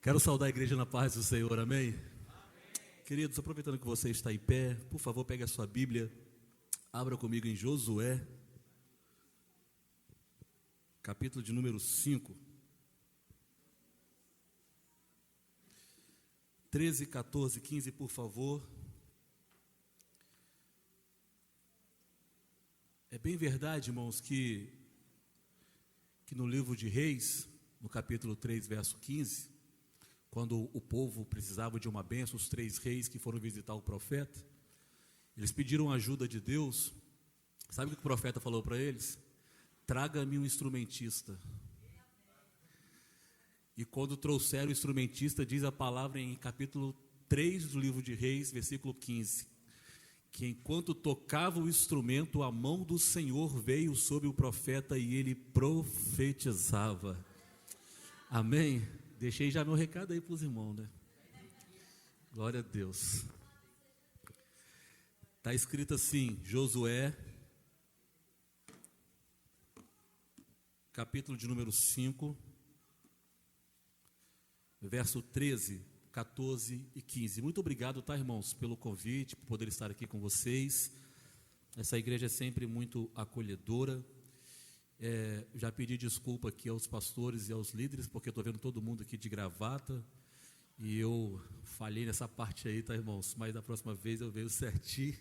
Quero saudar a igreja na paz do Senhor, amém? Queridos, aproveitando que você está em pé, por favor, pegue a sua Bíblia, abra comigo em Josué, capítulo de número 5, 13, 14, 15, por favor. É bem verdade, irmãos, que no livro de Reis, no capítulo 3, verso 15, quando o povo precisava de uma bênção, os 3 reis que foram visitar o profeta, eles pediram ajuda de Deus. Sabe o que o profeta falou para eles? Traga-me um instrumentista. E quando trouxeram o instrumentista, diz a palavra em capítulo 3 do livro de Reis, versículo 15, que enquanto tocava o instrumento, a mão do Senhor veio sobre o profeta e ele profetizava. Amém? Deixei já meu recado aí para os irmãos, né? Glória a Deus. Está escrito assim, Josué, capítulo de número 5, verso 13, 14 e 15. Muito obrigado, tá, irmãos, pelo convite, por poder estar aqui com vocês. Essa igreja é sempre muito acolhedora. Já pedi desculpa aqui aos pastores e aos líderes, porque estou vendo todo mundo aqui de gravata, e eu falhei nessa parte aí, tá, irmãos? Mas da próxima vez eu venho certinho.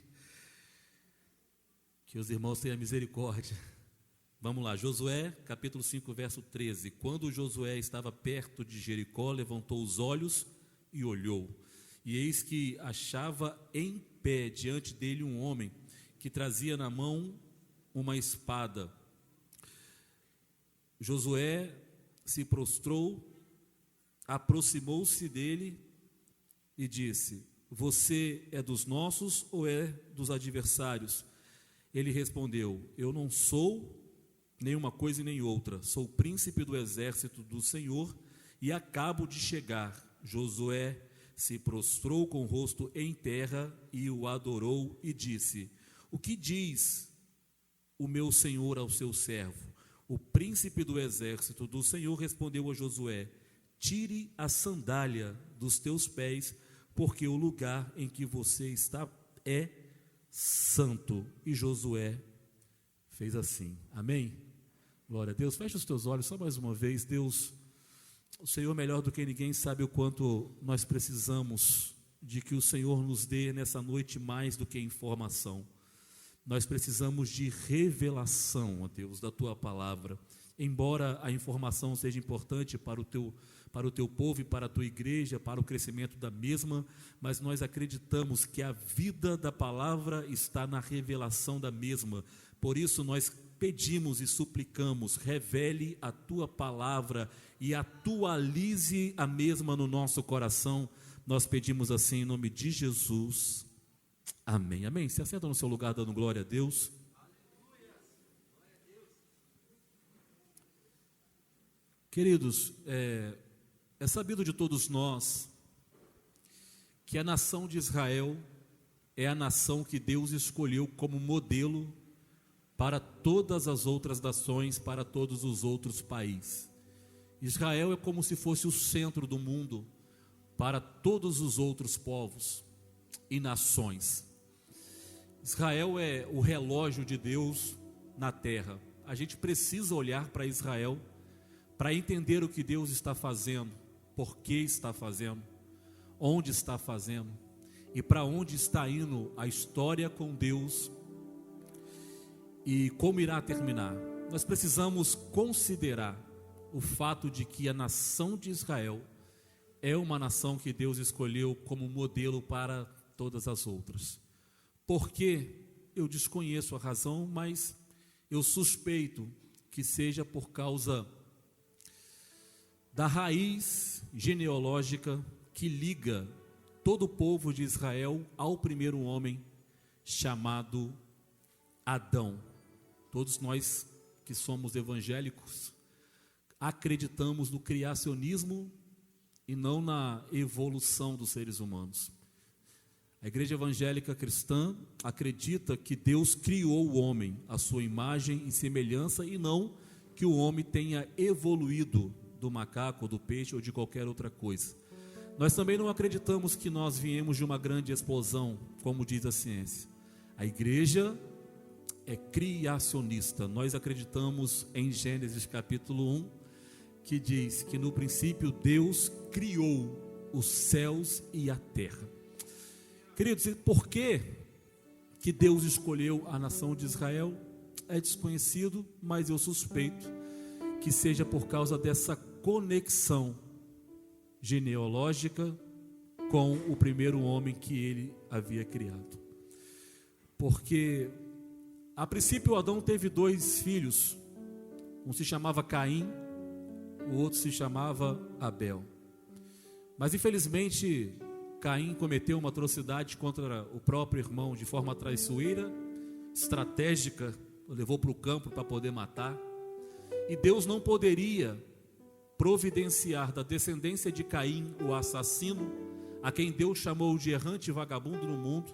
Que os irmãos tenham misericórdia. Vamos lá, Josué, capítulo 5, verso 13. Quando Josué estava perto de Jericó, levantou os olhos e olhou, e eis que achava em pé diante dele um homem que trazia na mão uma espada. Josué se prostrou, aproximou-se dele e disse: você é dos nossos ou é dos adversários? Ele respondeu: eu não sou nenhuma coisa e nem outra, sou príncipe do exército do Senhor e acabo de chegar. Josué se prostrou com o rosto em terra e o adorou e disse: o que diz o meu senhor ao seu servo? O príncipe do exército do Senhor respondeu a Josué: tire a sandália dos teus pés, porque o lugar em que você está é santo. E Josué fez assim. Amém? Glória a Deus. Feche os teus olhos só mais uma vez. Deus, o Senhor melhor do que ninguém sabe o quanto nós precisamos de que o Senhor nos dê nessa noite mais do que informação. Nós precisamos de revelação, ó Deus, da Tua palavra. Embora a informação seja importante para o teu povo e para a Tua igreja, para o crescimento da mesma, mas nós acreditamos que a vida da palavra está na revelação da mesma. Por isso nós pedimos e suplicamos, revele a Tua palavra e atualize a mesma no nosso coração. Nós pedimos assim em nome de Jesus. Amém, amém. Se assenta no seu lugar dando glória a Deus. Queridos, é sabido de todos nós que a nação de Israel é a nação que Deus escolheu como modelo para todas as outras nações, para todos os outros países. Israel é como se fosse o centro do mundo para todos os outros povos e nações. Israel é o relógio de Deus na terra. A gente precisa olhar para Israel para entender o que Deus está fazendo, por que está fazendo, onde está fazendo e para onde está indo a história com Deus e como irá terminar. Nós precisamos considerar o fato de que a nação de Israel é uma nação que Deus escolheu como modelo para todas as outras. Porque eu desconheço a razão, mas eu suspeito que seja por causa da raiz genealógica que liga todo o povo de Israel ao primeiro homem chamado Adão. Todos nós que somos evangélicos acreditamos no criacionismo e não na evolução dos seres humanos. A igreja evangélica cristã acredita que Deus criou o homem à sua imagem e semelhança e não que o homem tenha evoluído do macaco, do peixe ou de qualquer outra coisa. Nós também não acreditamos que nós viemos de uma grande explosão, como diz a ciência. A igreja é criacionista. Nós acreditamos em Gênesis capítulo 1, que diz que no princípio Deus criou os céus e a terra. Queridos, por que Deus escolheu a nação de Israel? É desconhecido, mas eu suspeito que seja por causa dessa conexão genealógica com o primeiro homem que ele havia criado. Porque a princípio Adão teve 2 filhos, um se chamava Caim, o outro se chamava Abel. Mas infelizmente Caim cometeu uma atrocidade contra o próprio irmão de forma traiçoeira, estratégica, o levou para o campo para poder matar. E Deus não poderia providenciar da descendência de Caim o assassino, a quem Deus chamou de errante e vagabundo no mundo,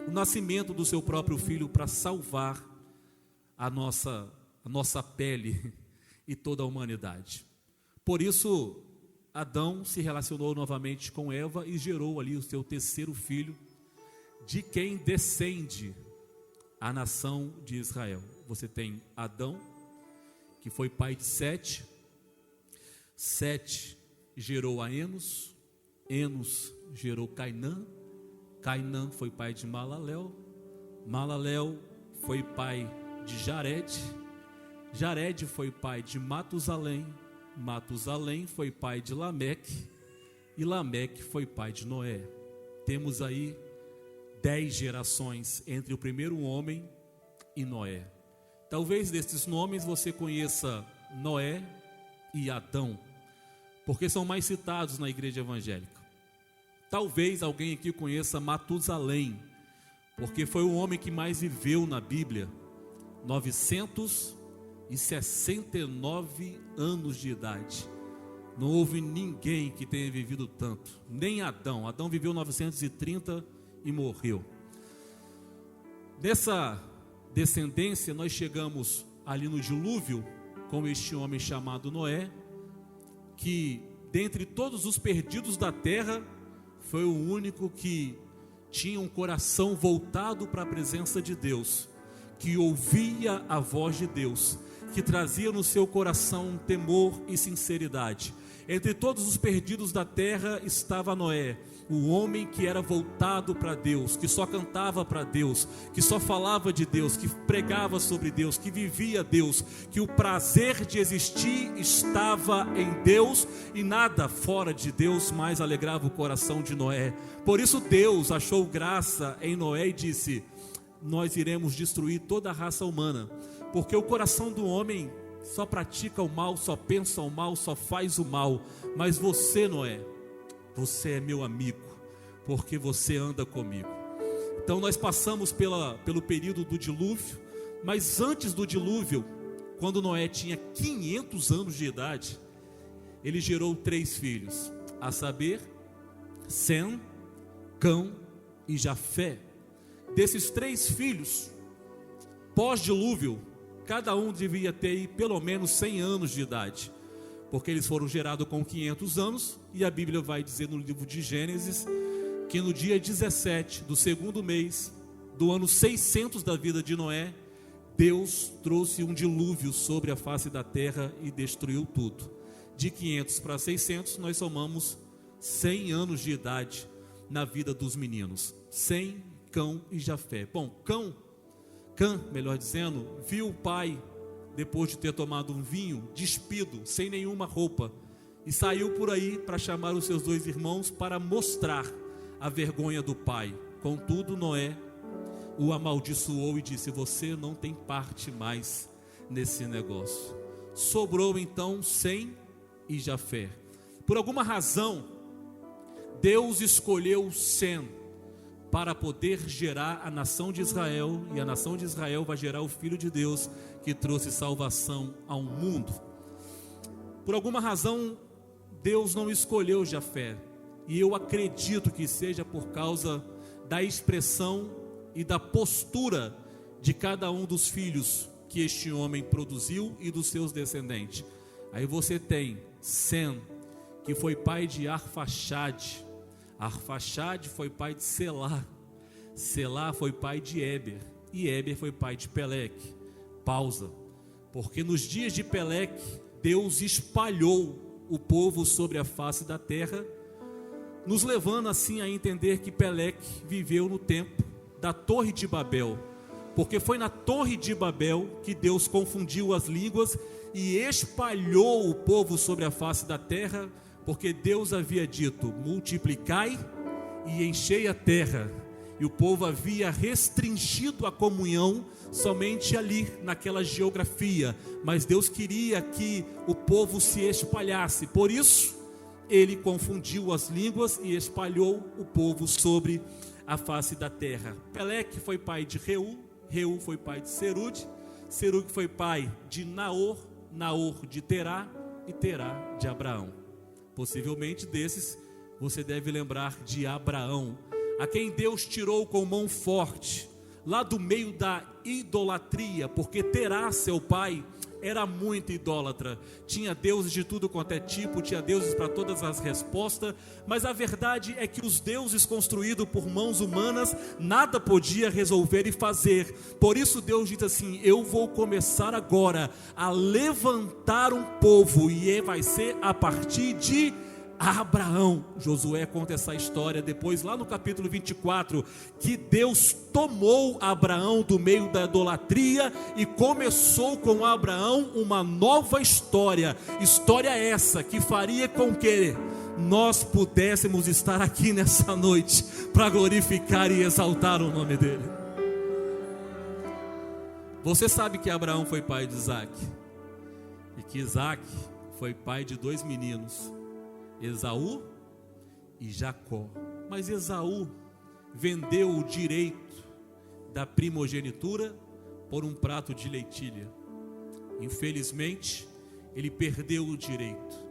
o nascimento do seu próprio filho para salvar a nossa pele e toda a humanidade. Por isso, Adão se relacionou novamente com Eva e gerou ali o seu terceiro filho, de quem descende a nação de Israel. Você tem Adão, que foi pai de Sete. Sete gerou a Enos. Enos gerou Cainã. Cainã foi pai de Malaléu. Malaléu foi pai de Jared. Jared foi pai de Matusalém. Matusalém foi pai de Lameque. E Lameque foi pai de Noé. Temos aí 10 gerações entre o primeiro homem e Noé. Talvez desses nomes você conheça Noé e Adão, porque são mais citados na igreja evangélica. Talvez alguém aqui conheça Matusalém, porque foi o homem que mais viveu na Bíblia, 969 anos de idade. Não houve ninguém que tenha vivido tanto, nem Adão. Adão viveu 930 e morreu. Nessa descendência nós chegamos ali no dilúvio com este homem chamado Noé, que dentre todos os perdidos da terra foi o único que tinha um coração voltado para a presença de Deus, que ouvia a voz de Deus, que trazia no seu coração um temor e sinceridade. Entre todos os perdidos da terra estava Noé, o homem que era voltado para Deus, que só cantava para Deus, que só falava de Deus, que pregava sobre Deus, que vivia Deus, que o prazer de existir estava em Deus e nada fora de Deus mais alegrava o coração de Noé. Por isso Deus achou graça em Noé e disse: nós iremos destruir toda a raça humana, porque o coração do homem só pratica o mal, só pensa o mal, só faz o mal. Mas você, Noé, você é meu amigo, porque você anda comigo. Então nós passamos pelo período do dilúvio, mas antes do dilúvio, quando Noé tinha 500 anos de idade, ele gerou 3 filhos, a saber, Sem, Cão e Jafé. Desses 3 filhos, pós-dilúvio, cada um devia ter pelo menos 100 anos de idade, porque eles foram gerados com 500 anos, e a Bíblia vai dizer no livro de Gênesis, que no dia 17 do segundo mês, do ano 600 da vida de Noé, Deus trouxe um dilúvio sobre a face da terra e destruiu tudo. De 500 para 600, nós somamos 100 anos de idade na vida dos meninos, Sem, Cão e Jafé. Bom, Cã, melhor dizendo, viu o pai, depois de ter tomado um vinho, despido, sem nenhuma roupa, e saiu por aí para chamar os seus 2 irmãos para mostrar a vergonha do pai. Contudo, Noé o amaldiçoou e disse: você não tem parte mais nesse negócio. Sobrou então Sem e Jafé. Por alguma razão, Deus escolheu Sem para poder gerar a nação de Israel, e a nação de Israel vai gerar o Filho de Deus, que trouxe salvação ao mundo. Por alguma razão, Deus não escolheu Jafé, e eu acredito que seja por causa da expressão e da postura de cada um dos filhos que este homem produziu e dos seus descendentes. Aí você tem Sem, que foi pai de Arfaxade. Arfaxade foi pai de Selá. Selá foi pai de Éber. E Éber foi pai de Peleque. Pausa. Porque nos dias de Peleque, Deus espalhou o povo sobre a face da terra, nos levando assim a entender que Peleque viveu no tempo da Torre de Babel. Porque foi na Torre de Babel que Deus confundiu as línguas e espalhou o povo sobre a face da terra, porque Deus havia dito: multiplicai e enchei a terra. E o povo havia restringido a comunhão somente ali, naquela geografia. Mas Deus queria que o povo se espalhasse. Por isso, ele confundiu as línguas e espalhou o povo sobre a face da terra. Peleque foi pai de Reu. Reu foi pai de Serude. Serude foi pai de Naor. Naor de Terá. E Terá de Abraão. Possivelmente desses, você deve lembrar de Abraão, a quem Deus tirou com mão forte, lá do meio da idolatria, porque Terá, seu pai, era muito idólatra, tinha deuses de tudo quanto é tipo, tinha deuses para todas as respostas, mas a verdade é que os deuses construídos por mãos humanas, nada podia resolver e fazer. Por isso Deus diz assim: eu vou começar agora a levantar um povo, e vai ser a partir de Abraão. Josué conta essa história depois lá no capítulo 24, que Deus tomou Abraão do meio da idolatria e começou com Abraão uma nova história. História essa que faria com que nós pudéssemos estar aqui nessa noite para glorificar e exaltar o nome dele. Você sabe que Abraão foi pai de Isaac, e que Isaac foi pai de 2 meninos, Esaú e Jacó. Mas Esaú vendeu o direito da primogenitura por um prato de lentilha. Infelizmente, ele perdeu o direito.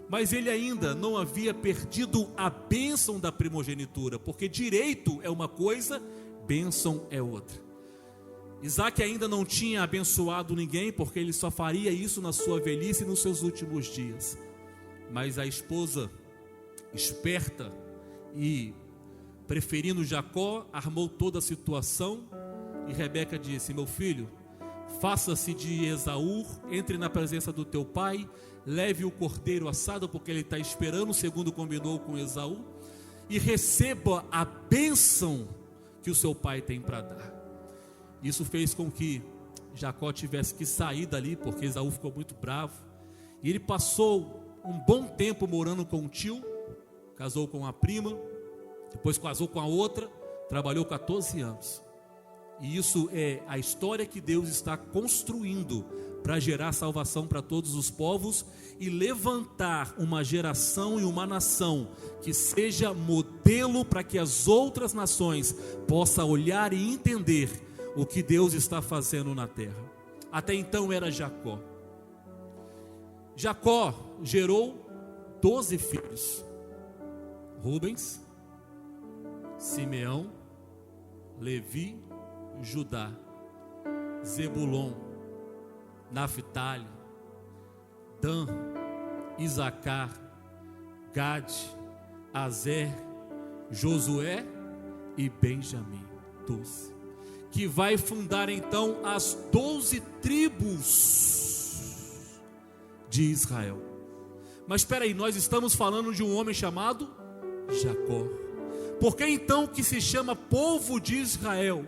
Mas ele ainda não havia perdido a bênção da primogenitura, porque direito é uma coisa, bênção é outra. Isaac ainda não tinha abençoado ninguém, porque ele só faria isso na sua velhice e nos seus últimos dias. Mas a esposa, esperta e preferindo Jacó, armou toda a situação. E Rebeca disse: meu filho, faça-se de Esaú, entre na presença do teu pai, leve o cordeiro assado, porque ele está esperando, segundo combinou com Esaú, e receba a bênção que o seu pai tem para dar. Isso fez com que Jacó tivesse que sair dali, porque Esaú ficou muito bravo. E ele passou um bom tempo morando com o tio, casou com a prima, depois casou com a outra, trabalhou 14 anos. E isso é a história que Deus está construindo para gerar salvação para todos os povos e levantar uma geração e uma nação que seja modelo para que as outras nações possam olhar e entender o que Deus está fazendo na terra. Até então era Jacó. Jacó gerou 12 filhos: Rubens, Simeão, Levi, Judá, Zebulon, Naftali, Dan, Isacar, Gade, Azer, Josué e Benjamim. 12. Que vai fundar então as 12 tribos de Israel. Mas espera aí, nós estamos falando de um homem chamado Jacó. Por que então que se chama povo de Israel?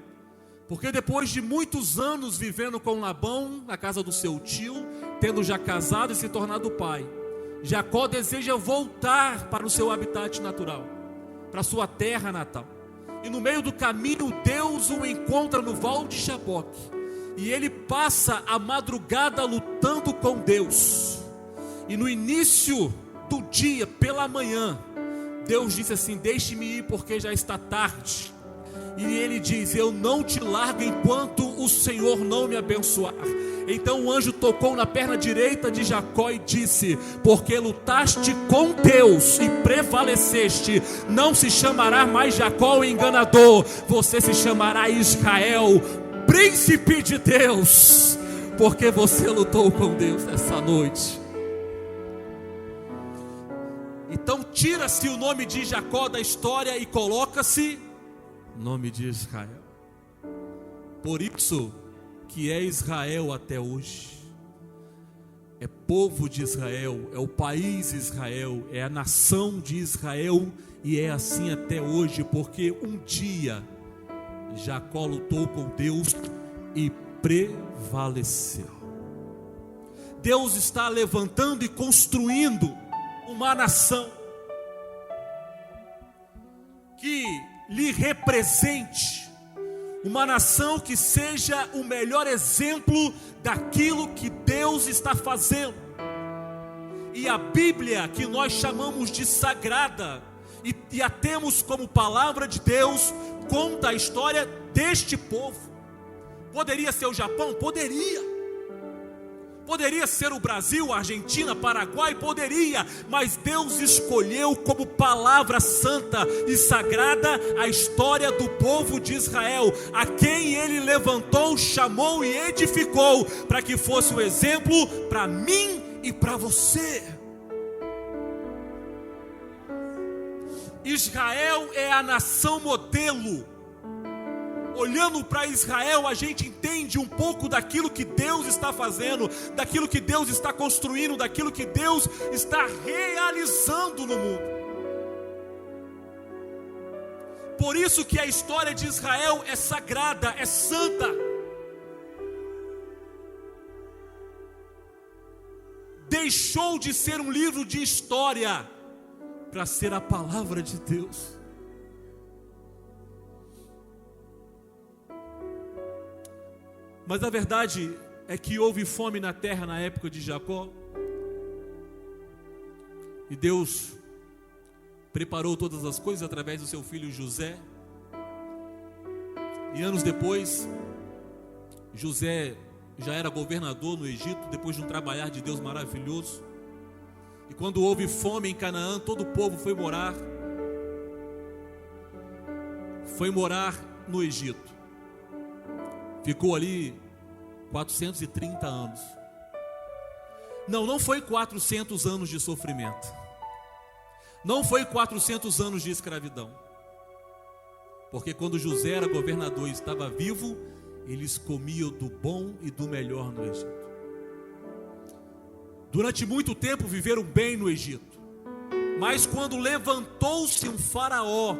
Porque depois de muitos anos vivendo com Labão na casa do seu tio, tendo já casado e se tornado pai, Jacó deseja voltar para o seu habitat natural, para a sua terra natal. E no meio do caminho Deus o encontra no Val de Jaboque, e ele passa a madrugada lutando com Deus. E no início do dia, pela manhã, Deus disse assim: deixe-me ir porque já está tarde. E ele diz: eu não te largo enquanto o Senhor não me abençoar. Então o anjo tocou na perna direita de Jacó e disse: porque lutaste com Deus e prevaleceste, não se chamará mais Jacó o enganador, você se chamará Israel, príncipe de Deus, porque você lutou com Deus essa noite. Então tira-se o nome de Jacó da história e coloca-se o nome de Israel. Por isso que é Israel até hoje. É povo de Israel, é o país Israel, é a nação de Israel, e é assim até hoje, porque um dia Jacó lutou com Deus e prevaleceu. Deus está levantando e construindo uma nação que lhe represente, uma nação que seja o melhor exemplo daquilo que Deus está fazendo. E a Bíblia, que nós chamamos de sagrada, e a temos como palavra de Deus, conta a história deste povo. Poderia ser o Japão? Poderia. Poderia ser o Brasil, a Argentina, Paraguai? Poderia. Mas Deus escolheu como palavra santa e sagrada a história do povo de Israel, a quem Ele levantou, chamou e edificou, para que fosse um exemplo para mim e para você. Israel é a nação modelo. Olhando para Israel, a gente entende um pouco daquilo que Deus está fazendo, daquilo que Deus está construindo, daquilo que Deus está realizando no mundo. Por isso que a história de Israel é sagrada, é santa. Deixou de ser um livro de história para ser a palavra de Deus. Mas a verdade é que houve fome na terra na época de Jacó, e Deus preparou todas as coisas através do seu filho José. E anos depois, José já era governador no Egito, depois de um trabalhar de Deus maravilhoso. E quando houve fome em Canaã, todo o povo foi morar no Egito. Ficou ali 430 anos. Não foi 400 anos de sofrimento. Não foi 400 anos de escravidão. Porque quando José era governador e estava vivo, eles comiam do bom e do melhor no Egito. Durante muito tempo viveram bem no Egito. Mas quando levantou-se um faraó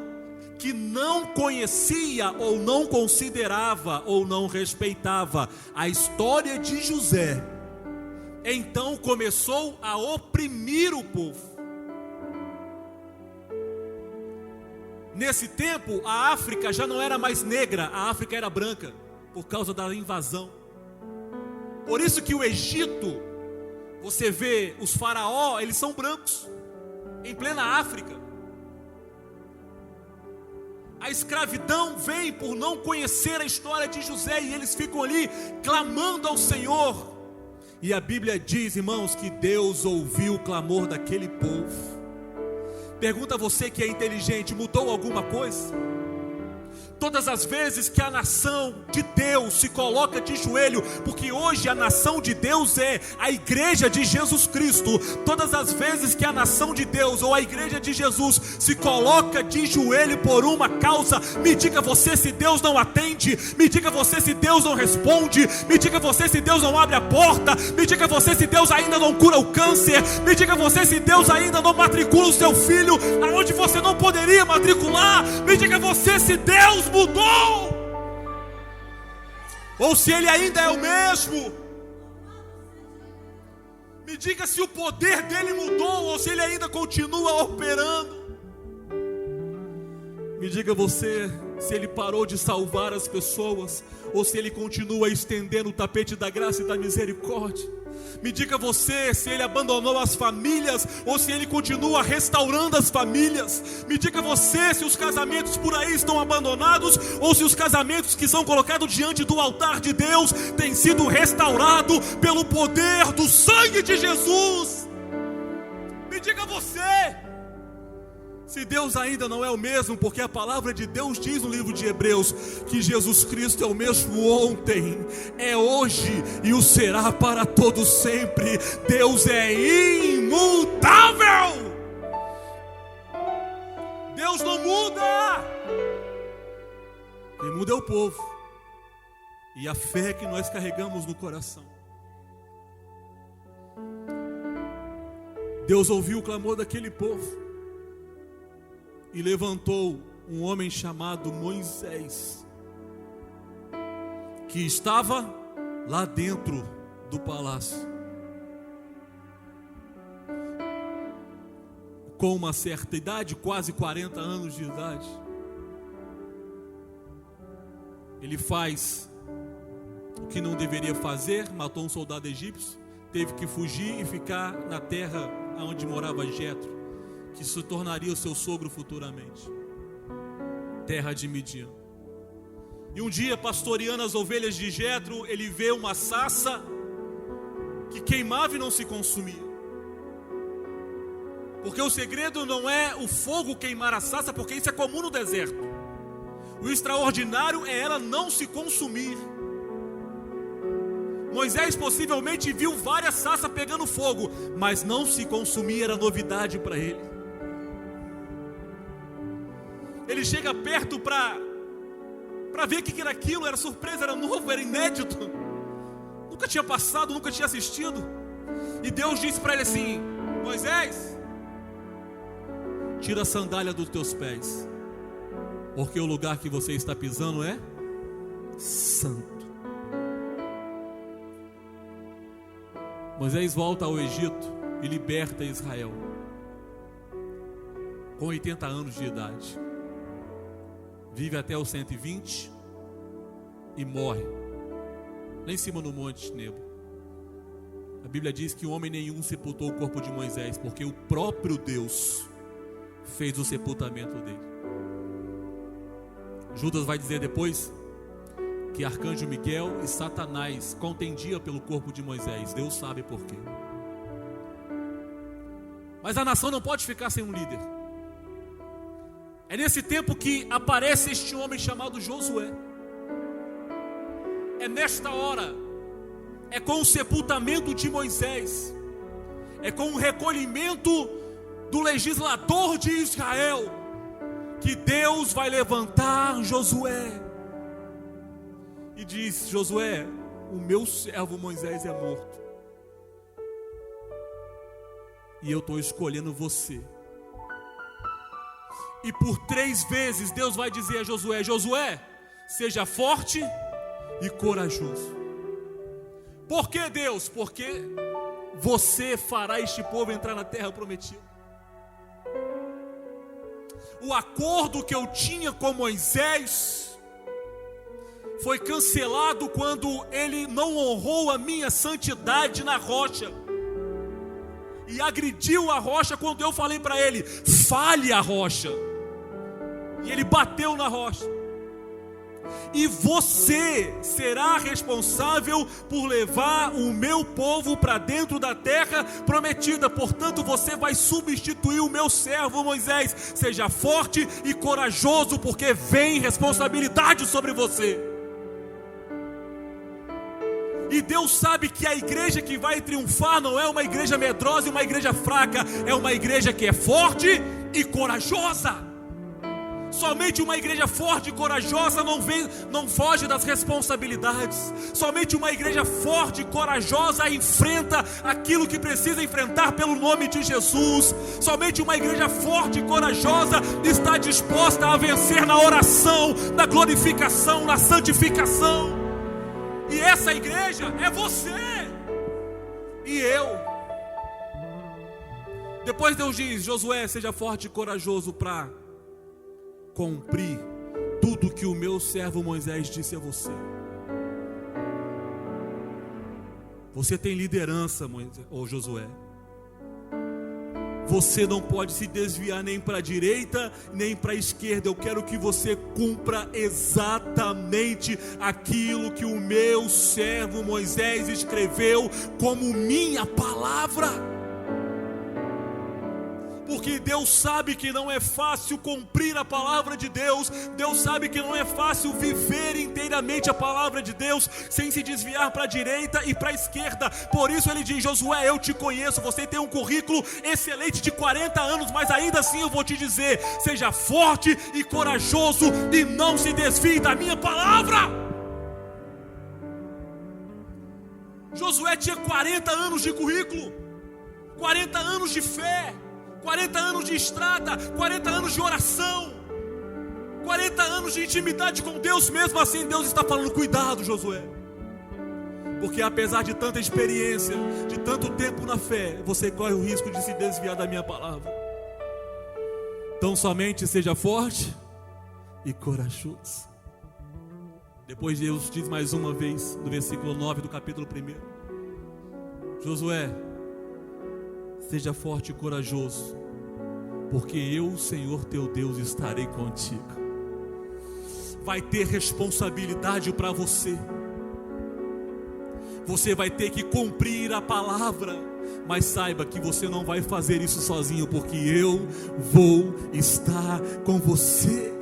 que não conhecia ou não considerava ou não respeitava a história de José, então começou a oprimir o povo. Nesse tempo, a África já não era mais negra, a África era branca, por causa da invasão. Por isso que o Egito, você vê os faraó, eles são brancos, em plena África. A escravidão vem por não conhecer a história de José, e eles ficam ali clamando ao Senhor. E a Bíblia diz, irmãos, que Deus ouviu o clamor daquele povo. Pergunta a você que é inteligente, mudou alguma coisa? Todas as vezes que a nação de Deus se coloca de joelho, porque hoje a nação de Deus é a igreja de Jesus Cristo. Todas as vezes que a nação de Deus ou a igreja de Jesus se coloca de joelho por uma causa, me diga você se Deus não atende, me diga você se Deus não responde, me diga você se Deus não abre a porta, me diga você se Deus ainda não cura o câncer, me diga você se Deus ainda não matricula o seu filho aonde você não poderia matricular, me diga você se Deus mudou, ou se Ele ainda é o mesmo. Me diga se o poder dele mudou, ou se Ele ainda continua operando. Me diga você se Ele parou de salvar as pessoas, ou se Ele continua estendendo o tapete da graça e da misericórdia. Me diga você se Ele abandonou as famílias, ou se Ele continua restaurando as famílias. Me diga você se os casamentos por aí estão abandonados, ou se os casamentos que são colocados diante do altar de Deus têm sido restaurados pelo poder do sangue de Jesus. Me diga você se Deus ainda não é o mesmo, porque a palavra de Deus diz no livro de Hebreus que Jesus Cristo é o mesmo ontem, é hoje e o será para todo sempre. Deus é imutável. Deus não muda. Quem muda é o povo. E a fé que nós carregamos no coração. Deus ouviu o clamor daquele povo e levantou um homem chamado Moisés, que estava lá dentro do palácio, com uma certa idade, quase 40 anos de idade. Ele faz o que não deveria fazer, matou um soldado egípcio, teve que fugir e ficar na terra onde morava Jetro, que se tornaria o seu sogro futuramente, terra de Midian. E um dia, pastoreando as ovelhas de Jetro, ele vê uma sarça que queimava e não se consumia. Porque o segredo não é o fogo queimar a sarça, porque isso é comum no deserto. O extraordinário é ela não se consumir. Moisés possivelmente viu várias sarças pegando fogo, mas não se consumir era novidade para ele. Ele chega perto para ver o que era aquilo, era surpresa, era novo, era inédito. Nunca tinha passado, nunca tinha assistido. E Deus disse para ele assim: Moisés, tira a sandália dos teus pés, porque o lugar que você está pisando é santo. Moisés volta ao Egito e liberta Israel, com 80 anos de idade. Vive até os 120 e morre lá em cima no Monte Nebo. A Bíblia diz que homem nenhum sepultou o corpo de Moisés, porque o próprio Deus fez o sepultamento dele. Judas vai dizer depois que Arcanjo Miguel e Satanás contendiam pelo corpo de Moisés. Deus sabe por quê. Mas a nação não pode ficar sem um líder. É nesse tempo que aparece este homem chamado Josué. É nesta hora, é com o sepultamento de Moisés, é com o recolhimento do legislador de Israel, que Deus vai levantar Josué. E diz: Josué, o meu servo Moisés é morto, e eu estou escolhendo você. E por 3 vezes Deus vai dizer a Josué: Josué, seja forte e corajoso. Por que, Deus? Porque você fará este povo entrar na terra prometida. O acordo que eu tinha com Moisés foi cancelado quando ele não honrou a minha santidade na rocha e agrediu a rocha quando eu falei para ele: fale a rocha. E ele bateu na rocha. E você será responsável por levar o meu povo para dentro da terra prometida. Portanto, você vai substituir o meu servo Moisés. Seja forte e corajoso, porque vem responsabilidade sobre você. E Deus sabe que a igreja que vai triunfar não é uma igreja medrosa e uma igreja fraca. É uma igreja que é forte e corajosa. Somente uma igreja forte e corajosa não foge das responsabilidades. Somente uma igreja forte e corajosa enfrenta aquilo que precisa enfrentar pelo nome de Jesus. Somente uma igreja forte e corajosa está disposta a vencer na oração, na glorificação, na santificação. E essa igreja é você e eu. Depois Deus diz: Josué, seja forte e corajoso para cumprir tudo que o meu servo Moisés disse a você. Você tem liderança, Josué. Você não pode se desviar nem para a direita, nem para a esquerda. Eu quero que você cumpra exatamente aquilo que o meu servo Moisés escreveu como minha palavra. porque Deus sabe que não é fácil cumprir a palavra de Deus. Deus sabe que não é fácil viver inteiramente a palavra de Deus sem se desviar para a direita e para a esquerda. Por isso ele diz: Josué, eu te conheço, você tem um currículo excelente de 40 anos, mas ainda assim eu vou te dizer: seja forte e corajoso e não se desvie da minha palavra. Josué tinha 40 anos de currículo, 40 anos de fé, 40 anos de estrada, 40 anos de oração, 40 anos de intimidade com Deus. Mesmo assim Deus está falando: cuidado, Josué, porque apesar de tanta experiência, de tanto tempo na fé, você corre o risco de se desviar da minha palavra. Então somente seja forte e corajoso. Depois Deus diz mais uma vez, no versículo 9 do capítulo 1: Josué, seja forte e corajoso, porque eu, Senhor teu Deus, estarei contigo. Vai ter responsabilidade para você. Você vai ter que cumprir a palavra, mas saiba que você não vai fazer isso sozinho, porque eu vou estar com você.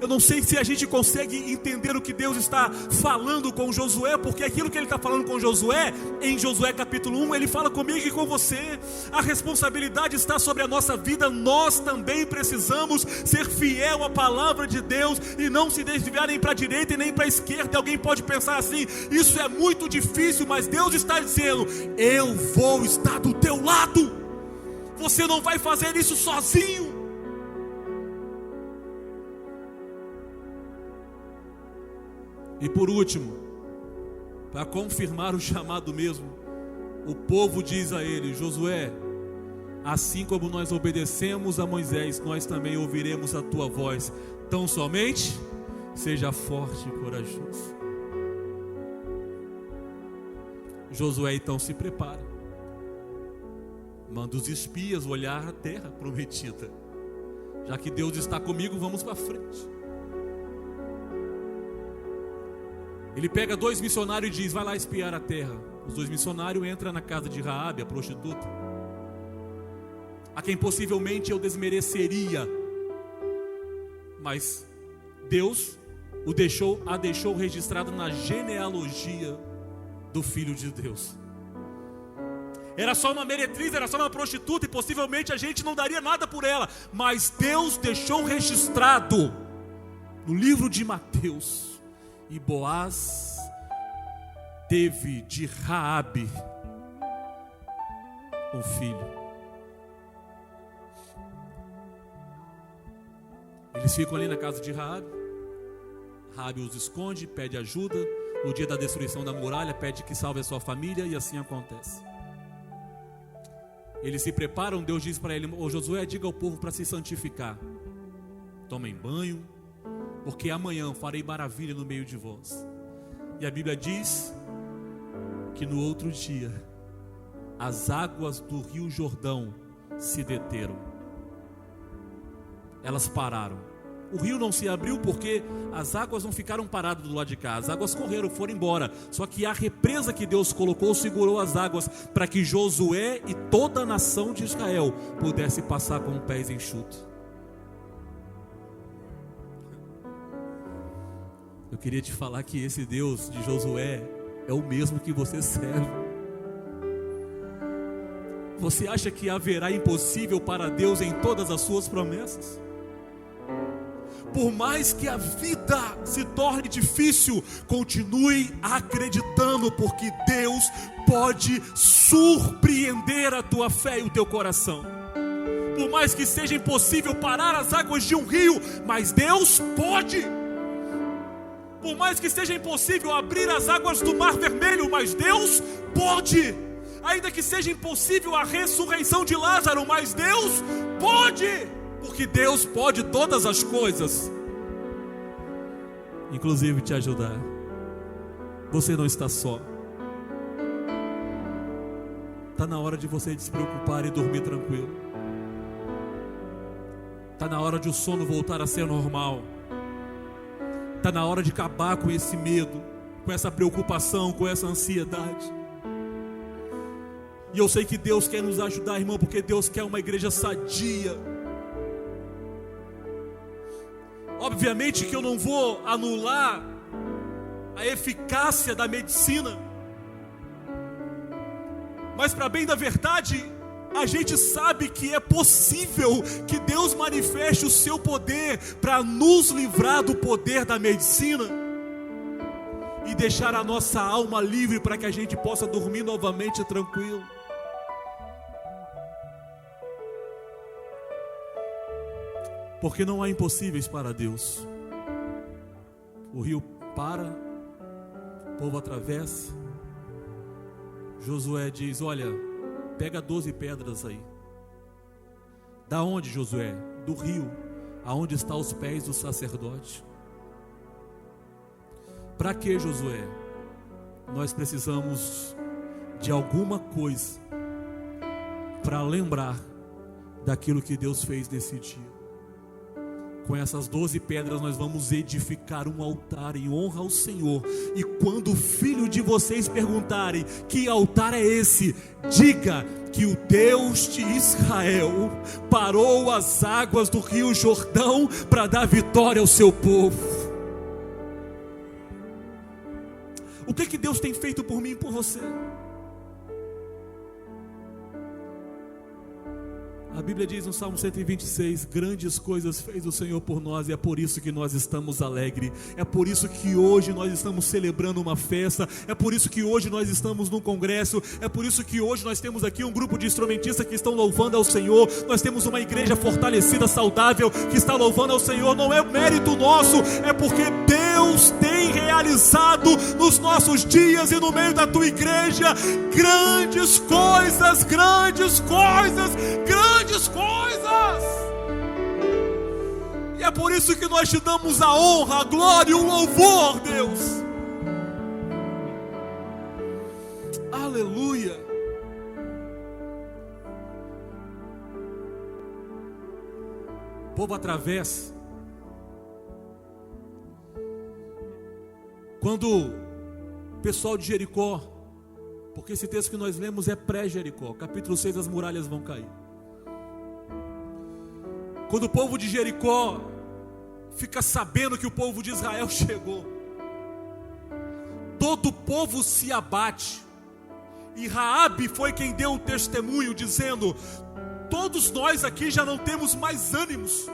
Eu não sei se a gente consegue entender o que Deus está falando com Josué, porque aquilo que ele está falando com Josué, em Josué capítulo 1, ele fala comigo e com você. A responsabilidade está sobre a nossa vida. Nós também precisamos ser fiel à palavra de Deus e não se desviar nem para a direita e nem para a esquerda. Alguém pode pensar assim: isso é muito difícil, mas Deus está dizendo: eu vou estar do teu lado. Você não vai fazer isso sozinho. E por último, para confirmar o chamado mesmo, o povo diz a ele: Josué, assim como nós obedecemos a Moisés, nós também ouviremos a tua voz. Tão somente seja forte e corajoso. Josué então se prepara, manda os espias olhar a terra prometida. Já que Deus está comigo, vamos para frente. Ele pega 2 missionários e diz: vai lá espiar a terra. Os 2 missionários entram na casa de Raabe, a prostituta, a quem possivelmente eu desmereceria, mas Deus a deixou registrada na genealogia do Filho de Deus. Era só uma meretriz, era só uma prostituta, e possivelmente a gente não daria nada por ela, mas Deus deixou registrado no livro de Mateus. E Boaz teve de Raabe um filho. Eles ficam ali na casa de Raabe. Raabe os esconde, pede ajuda. No dia da destruição da muralha, pede que salve a sua família, e assim acontece. Eles se preparam. Deus diz para ele: ô Josué, diga ao povo para se santificar. Tomem banho, porque amanhã farei maravilha no meio de vós. E a Bíblia diz que no outro dia as águas do rio Jordão se deteram. Elas pararam. O rio não se abriu porque as águas não ficaram paradas do lado de cá. As águas correram, foram embora. Só que a represa que Deus colocou segurou as águas para que Josué e toda a nação de Israel pudesse passar com pés enxutos. Eu queria te falar que esse Deus de Josué é o mesmo que você serve. Você acha que haverá impossível para Deus em todas as suas promessas? Por mais que a vida se torne difícil, continue acreditando, porque Deus pode surpreender a tua fé e o teu coração. Por mais que seja impossível parar as águas de um rio, mas Deus pode. Por mais que seja impossível abrir as águas do Mar Vermelho, mas Deus pode. Ainda que seja impossível a ressurreição de Lázaro, mas Deus pode. Porque Deus pode todas as coisas, inclusive te ajudar. Você não está só. Está na hora de você despreocupar e dormir tranquilo. Está na hora de o sono voltar a ser normal. Está na hora de acabar com esse medo, com essa preocupação, com essa ansiedade. E eu sei que Deus quer nos ajudar, irmão, porque Deus quer uma igreja sadia. Obviamente que eu não vou anular a eficácia da medicina, mas para bem da verdade, a gente sabe que é possível que Deus manifeste o seu poder para nos livrar do poder da medicina e deixar a nossa alma livre para que a gente possa dormir novamente tranquilo. Porque não há impossíveis para Deus. O rio para, o povo atravessa. Josué diz: olha, pega 12 pedras aí. Da onde, Josué? Do rio, aonde estão os pés do sacerdote. Para que, Josué? Nós precisamos de alguma coisa para lembrar daquilo que Deus fez nesse dia. Com essas 12 pedras nós vamos edificar um altar em honra ao Senhor. E quando o filho de vocês perguntarem: que altar é esse? Diga que o Deus de Israel parou as águas do rio Jordão para dar vitória ao seu povo. O que Deus tem feito por mim e por você? A Bíblia diz no Salmo 126, grandes coisas fez o Senhor por nós, e é por isso que nós estamos alegres, é por isso que hoje nós estamos celebrando uma festa, é por isso que hoje nós estamos num congresso, é por isso que hoje nós temos aqui um grupo de instrumentistas que estão louvando ao Senhor, nós temos uma igreja fortalecida, saudável, que está louvando ao Senhor. Não é mérito nosso, é porque Deus tem realizado nos nossos dias e no meio da tua igreja grandes coisas, grandes coisas, grandes coisas. E é por isso que nós te damos a honra, a glória e o louvor, Deus. Aleluia. O povo atravessa. Quando o pessoal de Jericó, porque esse texto que nós lemos é pré-Jericó, capítulo 6, as muralhas vão cair. Quando o povo de Jericó fica sabendo que o povo de Israel chegou, todo o povo se abate. E Raabe foi quem deu o testemunho, dizendo: todos nós aqui já não temos mais ânimos,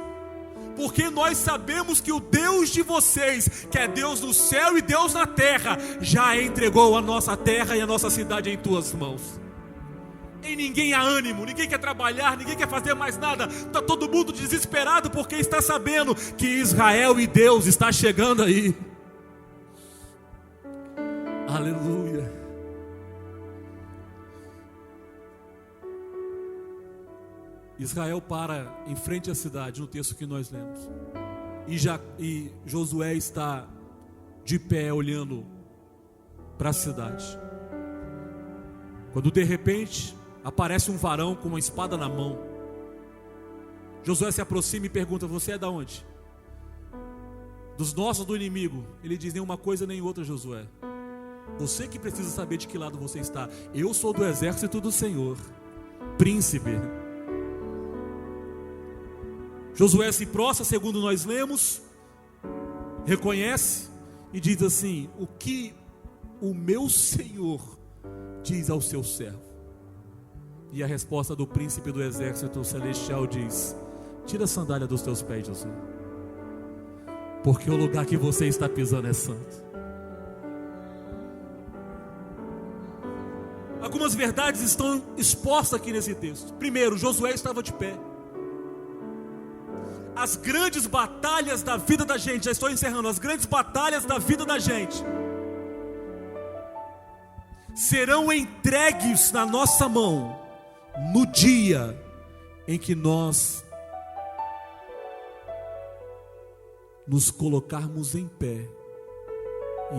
porque nós sabemos que o Deus de vocês, que é Deus no céu e Deus na terra, já entregou a nossa terra e a nossa cidade em tuas mãos. Em ninguém há ânimo, ninguém quer trabalhar, ninguém quer fazer mais nada. Está todo mundo desesperado porque está sabendo que Israel e Deus está chegando aí. Aleluia. Israel para em frente à cidade, no texto que nós lemos. E Josué está de pé olhando para a cidade. Quando de repente aparece um varão com uma espada na mão. Josué se aproxima e pergunta: você é da onde? Dos nossos, do inimigo? Ele diz: nenhuma coisa nem outra, Josué. Você que precisa saber de que lado você está. Eu sou do exército do Senhor, príncipe. Josué se prostra, segundo nós lemos, reconhece e diz assim: o que o meu Senhor diz ao seu servo? E a resposta do príncipe do exército celestial diz: tira a sandália dos teus pés, Josué, porque o lugar que você está pisando é santo. Algumas verdades estão expostas aqui nesse texto. Primeiro, Josué estava de pé. As grandes batalhas da vida da gente, já estou encerrando, as grandes batalhas da vida da gente serão entregues na nossa mão no dia em que nós nos colocarmos em pé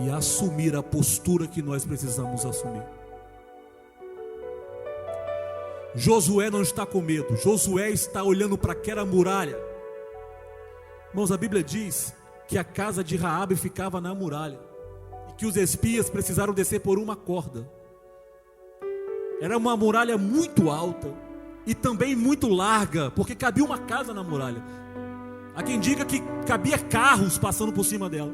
e assumir a postura que nós precisamos assumir. Josué não está com medo, Josué está olhando para aquela muralha. Irmãos, a Bíblia diz que a casa de Raabe ficava na muralha e que os espias precisaram descer por uma corda. Era uma muralha muito alta e também muito larga, porque cabia uma casa na muralha. Há quem diga que cabia carros passando por cima dela.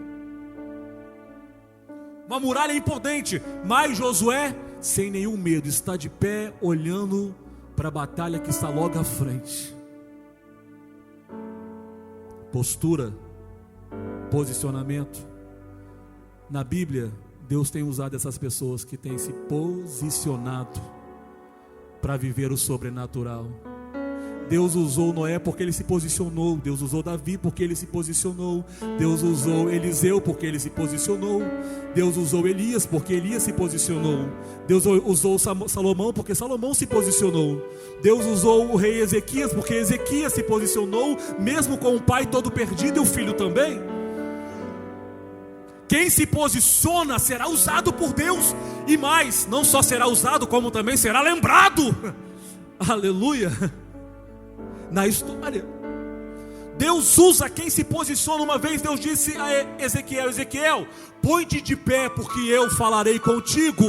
Uma muralha imponente, mas Josué, sem nenhum medo, está de pé olhando para a batalha que está logo à frente. Postura, posicionamento. Na Bíblia, Deus tem usado essas pessoas que têm se posicionado para viver o sobrenatural. Deus usou Noé porque ele se posicionou. Deus usou Davi porque ele se posicionou. Deus usou Eliseu porque ele se posicionou. Deus usou Elias porque Elias se posicionou. Deus usou Salomão porque Salomão se posicionou. Deus usou o rei Ezequias porque Ezequias se posicionou, mesmo com o pai todo perdido e o filho também. Quem se posiciona será usado por Deus, e mais, não só será usado, como também será lembrado. Aleluia. Na história, Deus usa quem se posiciona. Uma vez Deus disse a Ezequiel: Ezequiel, põe-te de pé, porque eu falarei contigo.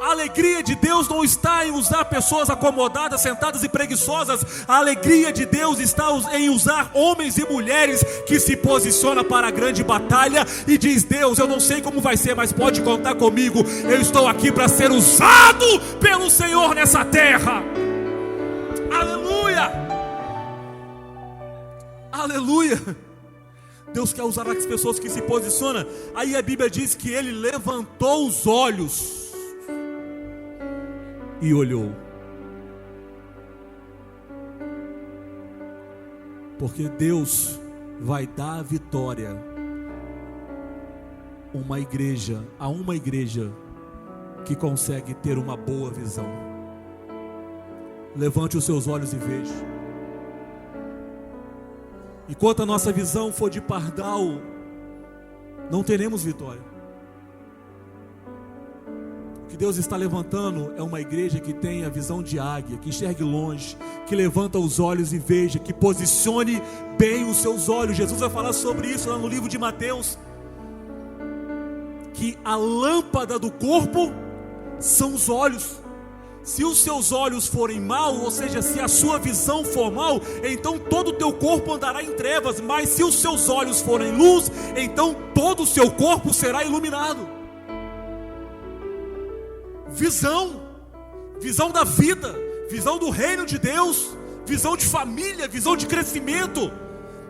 A alegria de Deus não está em usar pessoas acomodadas, sentadas e preguiçosas. A alegria de Deus está em usar homens e mulheres que se posicionam para a grande batalha e diz: Deus, eu não sei como vai ser, mas pode contar comigo. Eu estou aqui para ser usado pelo Senhor nessa terra. Aleluia! Aleluia! Deus quer usar as pessoas que se posicionam. Aí a Bíblia diz que ele levantou os olhos e olhou. Porque Deus vai dar a vitória a uma igreja que consegue ter uma boa visão. Levante os seus olhos e veja. Enquanto a nossa visão for de pardal, não teremos vitória. O que Deus está levantando é uma igreja que tenha visão de águia, que enxergue longe, que levanta os olhos e veja, que posicione bem os seus olhos. Jesus vai falar sobre isso lá no livro de Mateus, que a lâmpada do corpo são os olhos. Se os seus olhos forem mal, ou seja, se a sua visão for mal, então todo o teu corpo andará em trevas. Mas se os seus olhos forem luz, então todo o seu corpo será iluminado. Visão da vida, visão do reino de Deus, visão de família, visão de crescimento,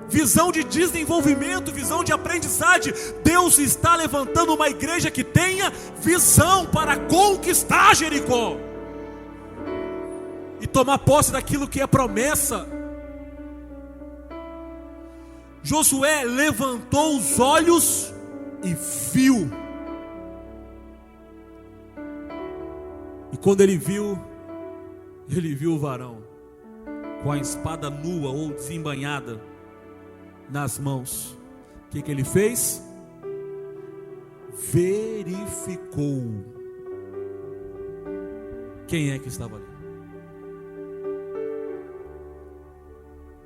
visão de desenvolvimento, visão de aprendizagem. Deus está levantando uma igreja que tenha visão para conquistar Jericó e tomar posse daquilo que é promessa. Josué levantou os olhos e viu. E quando ele viu o varão com a espada nua ou desembainhada nas mãos. O que ele fez? Verificou quem é que estava ali.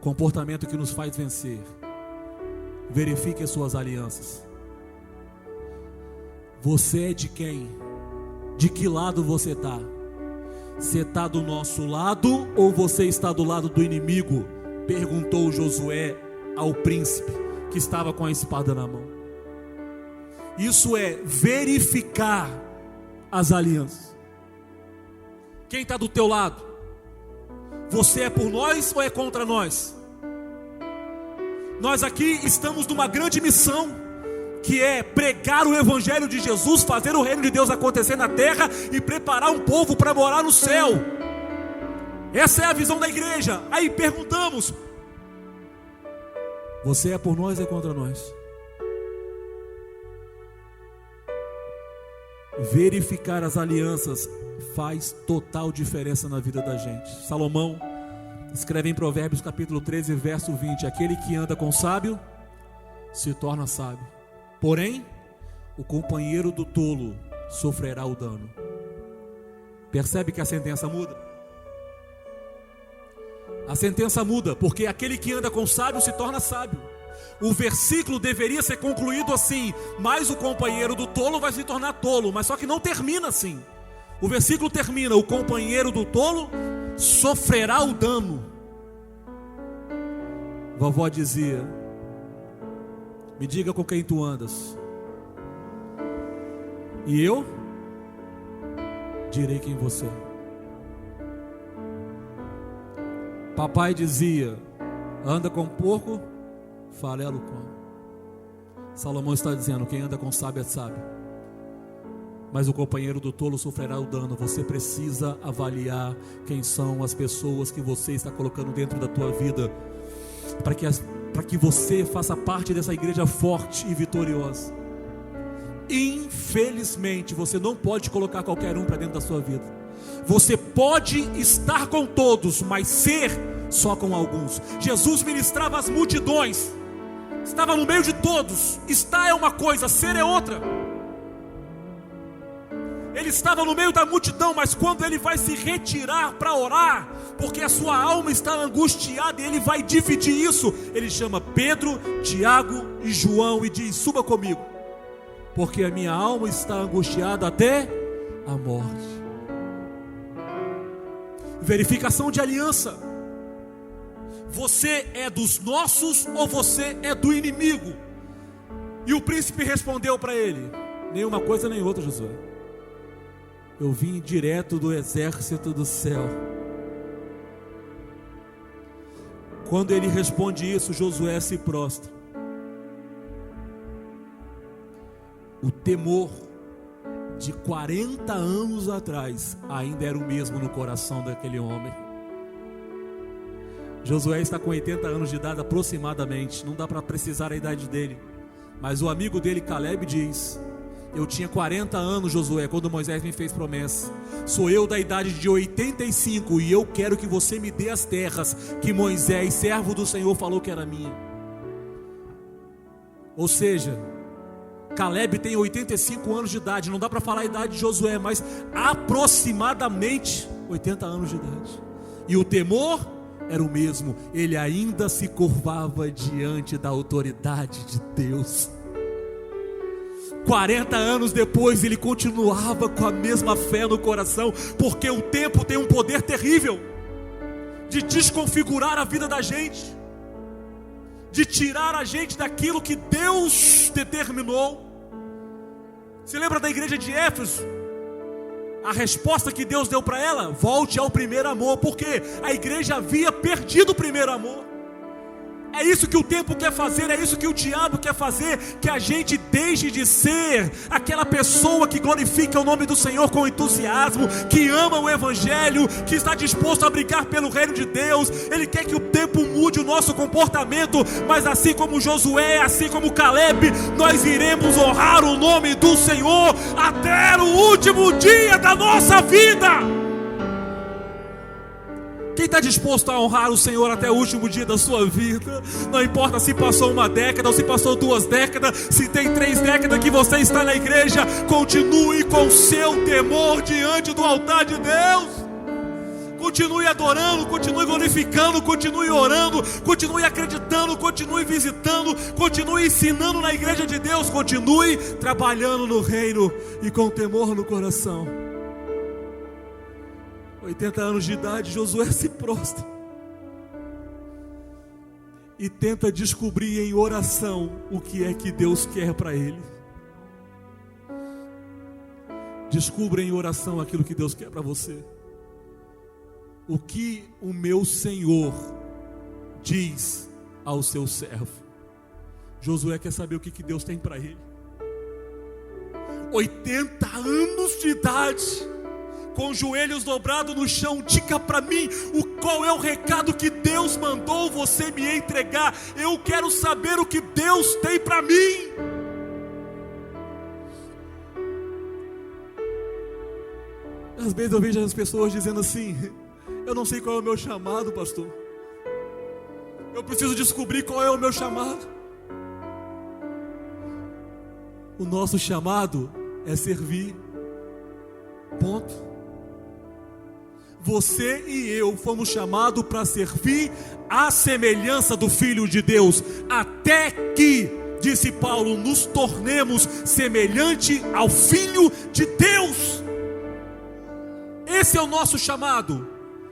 Comportamento que nos faz vencer. Verifique as suas alianças. Você é de quem? De que lado você está? Você está do nosso lado ou você está do lado do inimigo? Perguntou Josué ao príncipe que estava com a espada na mão. Isso é verificar as alianças. Quem está do teu lado? Você é por nós ou é contra nós? Nós aqui estamos numa grande missão, que é pregar o evangelho de Jesus, fazer o reino de Deus acontecer na terra e preparar um povo para morar no céu. Essa é a visão da igreja. Aí perguntamos: você é por nós ou é contra nós? Verificar as alianças faz total diferença na vida da gente. Salomão escreve em Provérbios capítulo 13, verso 20: aquele que anda com sábio se torna sábio, porém o companheiro do tolo sofrerá o dano. Percebe que a sentença muda? A sentença muda, porque aquele que anda com sábio se torna sábio. O versículo deveria ser concluído assim: mas o companheiro do tolo vai se tornar tolo. Mas só que não termina assim. O versículo termina: o companheiro do tolo sofrerá o dano. Vovó dizia: me diga com quem tu andas, e eu direi quem você é. Papai dizia: anda com porco, farelo come. Salomão está dizendo: quem anda com sábio é sábio, mas o companheiro do tolo sofrerá o dano. Você precisa avaliar quem são as pessoas que você está colocando dentro da tua vida, para que você faça parte dessa igreja forte e vitoriosa. Infelizmente, você não pode colocar qualquer um para dentro da sua vida. Você pode estar com todos, mas ser só com alguns. Jesus ministrava as multidões, estava no meio de todos. Estar é uma coisa, ser é outra. Ele estava no meio da multidão, mas quando ele vai se retirar para orar, porque a sua alma está angustiada, e ele vai dividir isso, ele chama Pedro, Tiago e João e diz: suba comigo, porque a minha alma está angustiada até a morte. Verificação de aliança: você é dos nossos ou você é do inimigo? E o príncipe respondeu para ele: nenhuma coisa nem outra, Josué. Eu vim direto do exército do céu. Quando ele responde isso, Josué se prostra. O temor de 40 anos atrás ainda era o mesmo no coração daquele homem. Josué está com 80 anos de idade aproximadamente, não dá para precisar a idade dele, mas o amigo dele, Caleb, diz: eu tinha 40 anos, Josué, quando Moisés me fez promessa. Sou eu da idade de 85 e eu quero que você me dê as terras que Moisés, servo do Senhor, falou que era minha. Ou seja, Caleb tem 85 anos de idade. Não dá para falar a idade de Josué, mas aproximadamente 80 anos de idade. E o temor era o mesmo. Ele ainda se curvava diante da autoridade de Deus. 40 anos depois ele continuava com a mesma fé no coração, porque o tempo tem um poder terrível de desconfigurar a vida da gente, de tirar a gente daquilo que Deus determinou. Se lembra da igreja de Éfeso? A resposta que Deus deu para ela: volte ao primeiro amor, porque a igreja havia perdido o primeiro amor. É isso que o tempo quer fazer, é isso que o diabo quer fazer, que a gente deixe de ser aquela pessoa que glorifica o nome do Senhor com entusiasmo, que ama o evangelho, que está disposto a brigar pelo reino de Deus. Ele quer que o tempo mude o nosso comportamento, mas assim como Josué, assim como Caleb, nós iremos honrar o nome do Senhor até o último dia da nossa vida. Quem está disposto a honrar o Senhor até o último dia da sua vida? Não importa se passou uma década ou se passou 2 décadas, se tem 3 décadas que você está na igreja, continue com seu temor diante do altar de Deus. Continue adorando, continue glorificando, continue orando, continue acreditando, continue visitando, continue ensinando na igreja de Deus, continue trabalhando no reino e com temor no coração. 80 anos de idade, Josué se prostra e tenta descobrir em oração o que é que Deus quer para ele. Descubra em oração aquilo que Deus quer para você. O que o meu Senhor diz ao seu servo? Josué quer saber o que Deus tem para ele. 80 anos de idade, com os joelhos dobrados no chão. Diga para mim qual é o recado que Deus mandou você me entregar. Eu quero saber o que Deus tem para mim. Às vezes eu vejo as pessoas dizendo assim: eu não sei qual é o meu chamado, pastor. Eu preciso descobrir qual é o meu chamado. O nosso chamado é servir. Ponto. Você e eu fomos chamados para servir à semelhança do Filho de Deus, até que, disse Paulo, nos tornemos semelhante ao Filho de Deus. Esse é o nosso chamado.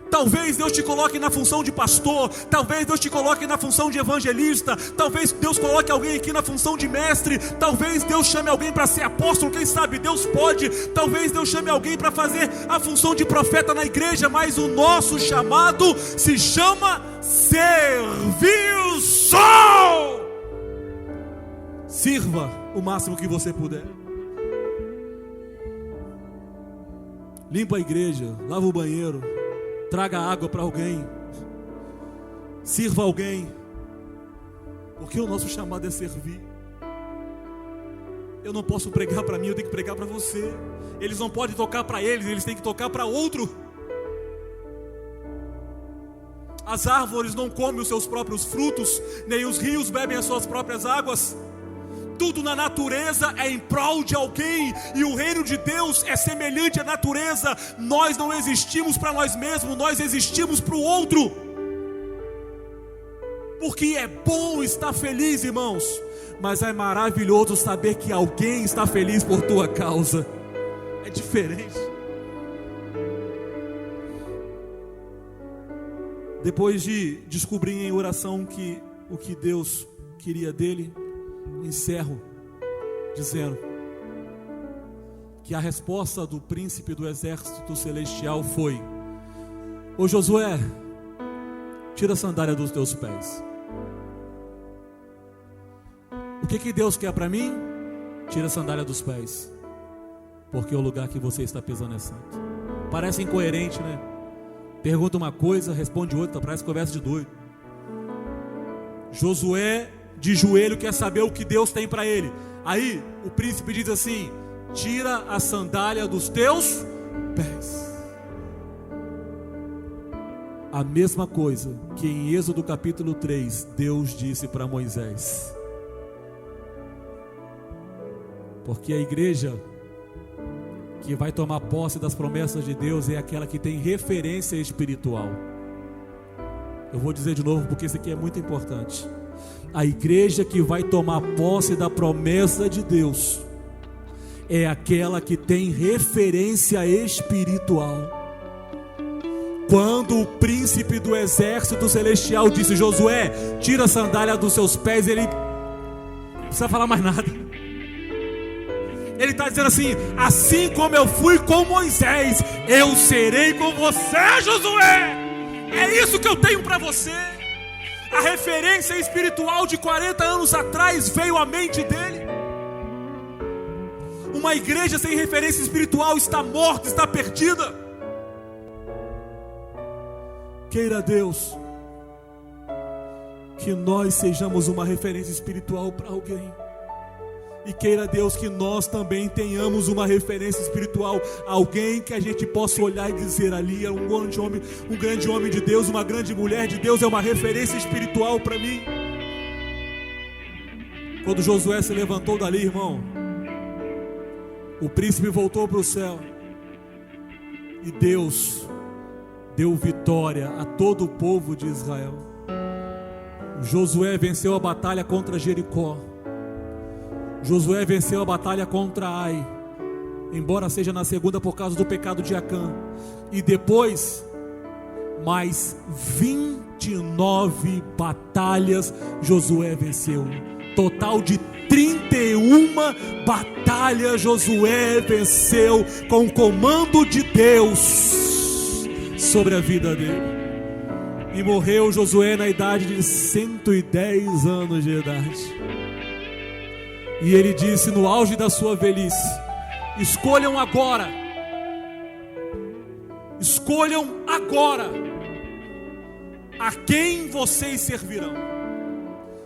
Talvez Deus te coloque na função de pastor, talvez Deus te coloque na função de evangelista, talvez Deus coloque alguém aqui na função de mestre, talvez Deus chame alguém para ser apóstolo, quem sabe Deus pode, talvez Deus chame alguém para fazer a função de profeta na igreja, mas o nosso chamado se chama serviço. Sirva o máximo que você puder. Limpa a igreja, lava o banheiro, traga água para alguém, sirva alguém, porque o nosso chamado é servir. Eu não posso pregar para mim, eu tenho que pregar para você. Eles não podem tocar para eles, eles têm que tocar para outro. As árvores não comem os seus próprios frutos, nem os rios bebem as suas próprias águas. Tudo na natureza é em prol de alguém, e o reino de Deus é semelhante à natureza. Nós não existimos para nós mesmos, nós existimos para o outro. Porque é bom estar feliz, irmãos, mas é maravilhoso saber que alguém está feliz por tua causa. É diferente. Depois de descobrir em oração o que Deus queria dele, encerro dizendo que a resposta do príncipe do exército celestial foi: ô Josué, tira a sandália dos teus pés. O que Deus quer para mim? Tira a sandália dos pés, porque o lugar que você está pisando é santo. Parece incoerente, né? Pergunta uma coisa, responde outra, parece conversa de doido. Josué de joelho quer saber o que Deus tem para ele. Aí o príncipe diz assim: tira a sandália dos teus pés. A mesma coisa que em Êxodo capítulo 3 Deus disse para Moisés. Porque a igreja que vai tomar posse das promessas de Deus é aquela que tem referência espiritual. Eu vou dizer de novo porque isso aqui é muito importante. A igreja que vai tomar posse da promessa de Deus é aquela que tem referência espiritual. Quando o príncipe do exército celestial disse: Josué, tira a sandália dos seus pés, ele não precisa falar mais nada. Ele está dizendo assim: assim como eu fui com Moisés, eu serei com você, Josué. É isso que eu tenho para você. A referência espiritual de 40 anos atrás veio à mente dele. Uma igreja sem referência espiritual está morta, está perdida. Queira Deus que nós sejamos uma referência espiritual para alguém. E queira Deus que nós também tenhamos uma referência espiritual, alguém que a gente possa olhar e dizer: ali é um grande homem de Deus, uma grande mulher de Deus, é uma referência espiritual para mim. Quando Josué se levantou dali, irmão, o príncipe voltou para o céu, e Deus deu vitória a todo o povo de Israel. Josué venceu a batalha contra Jericó. Josué venceu a batalha contra Ai, embora seja na segunda por causa do pecado de Acã. E depois, mais 29 batalhas Josué venceu. Total de 31 batalhas Josué venceu, com o comando de Deus sobre a vida dele. E morreu Josué na idade de 110 anos de idade. E ele disse no auge da sua velhice: escolham agora a quem vocês servirão.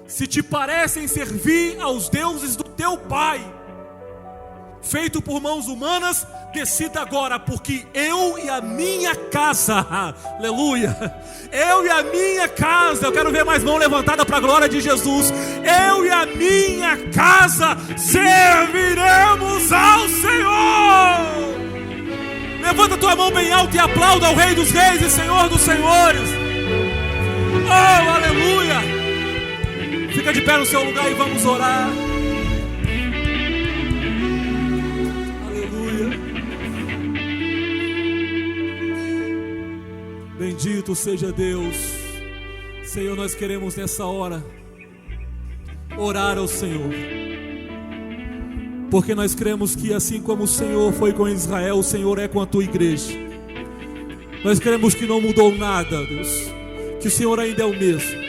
Se te parecem servir aos deuses do teu pai, feito por mãos humanas, decida agora, porque eu e a minha casa, aleluia, eu e a minha casa, eu quero ver mais mão levantada para a glória de Jesus. Eu e a minha casa serviremos ao Senhor. Levanta tua mão bem alta e aplauda ao Rei dos Reis e Senhor dos Senhores. Oh, aleluia. Fica de pé no seu lugar e vamos orar. Aleluia. Bendito seja Deus. Senhor, nós queremos nessa hora orar ao Senhor, porque nós cremos que assim como o Senhor foi com Israel, o Senhor é com a tua igreja. Nós cremos que não mudou nada, Deus, que o Senhor ainda é o mesmo,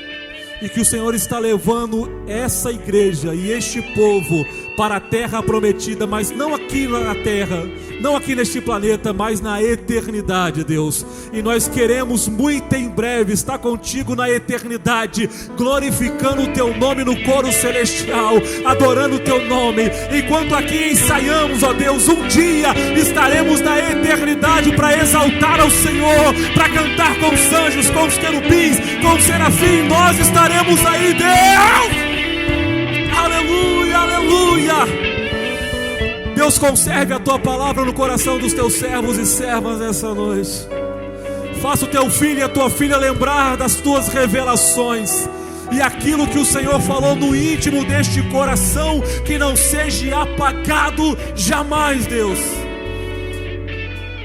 e que o Senhor está levando essa igreja e este povo para a terra prometida, mas não aqui na terra, não aqui neste planeta, mas na eternidade, Deus. E nós queremos muito em breve estar contigo na eternidade, glorificando o teu nome no coro celestial, adorando o teu nome. Enquanto aqui ensaiamos, ó Deus, um dia estaremos na eternidade para exaltar ao Senhor, para cantar com os anjos, com os querubins, com os serafins. Nós estaremos aí, Deus. Aleluia, aleluia. Deus, conserve a tua palavra no coração dos teus servos e servas nessa noite. Faça o teu filho e a tua filha lembrar das tuas revelações, e aquilo que o Senhor falou no íntimo deste coração, que não seja apagado jamais, Deus.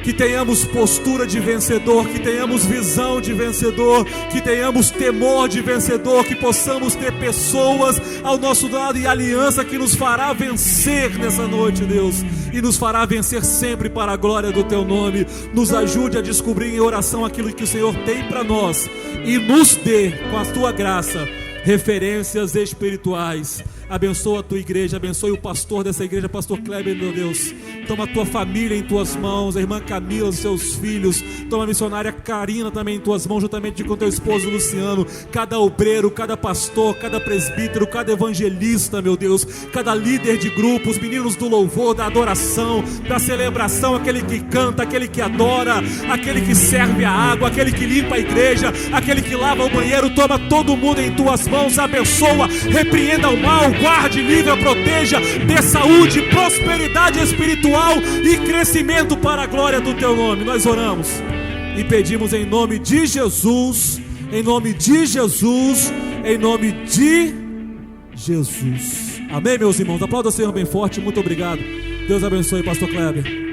Que tenhamos postura de vencedor, que tenhamos visão de vencedor, que tenhamos temor de vencedor, que possamos ter pessoas ao nosso lado e aliança que nos fará vencer nessa noite, Deus, e nos fará vencer sempre para a glória do teu nome. Nos ajude a descobrir em oração aquilo que o Senhor tem para nós, e nos dê, com a tua graça, referências espirituais. Abençoa a tua igreja, abençoe o pastor dessa igreja, pastor Kleber, meu Deus. Toma a tua família em tuas mãos, a irmã Camila, os seus filhos. Toma a missionária Karina também em tuas mãos, juntamente com teu esposo Luciano. Cada obreiro, cada pastor, cada presbítero, cada evangelista, meu Deus. Cada líder de grupo, os meninos do louvor, da adoração, da celebração. Aquele que canta, aquele que adora, aquele que serve a água, aquele que limpa a igreja, aquele que lava o banheiro. Toma todo mundo em tuas mãos, abençoa, repreenda o mal, guarde, livre, proteja, dê saúde, prosperidade espiritual e crescimento para a glória do teu nome. Nós oramos e pedimos em nome de Jesus, em nome de Jesus, em nome de Jesus. Amém, meus irmãos? Aplauda o Senhor bem forte. Muito obrigado. Deus abençoe, pastor Kleber.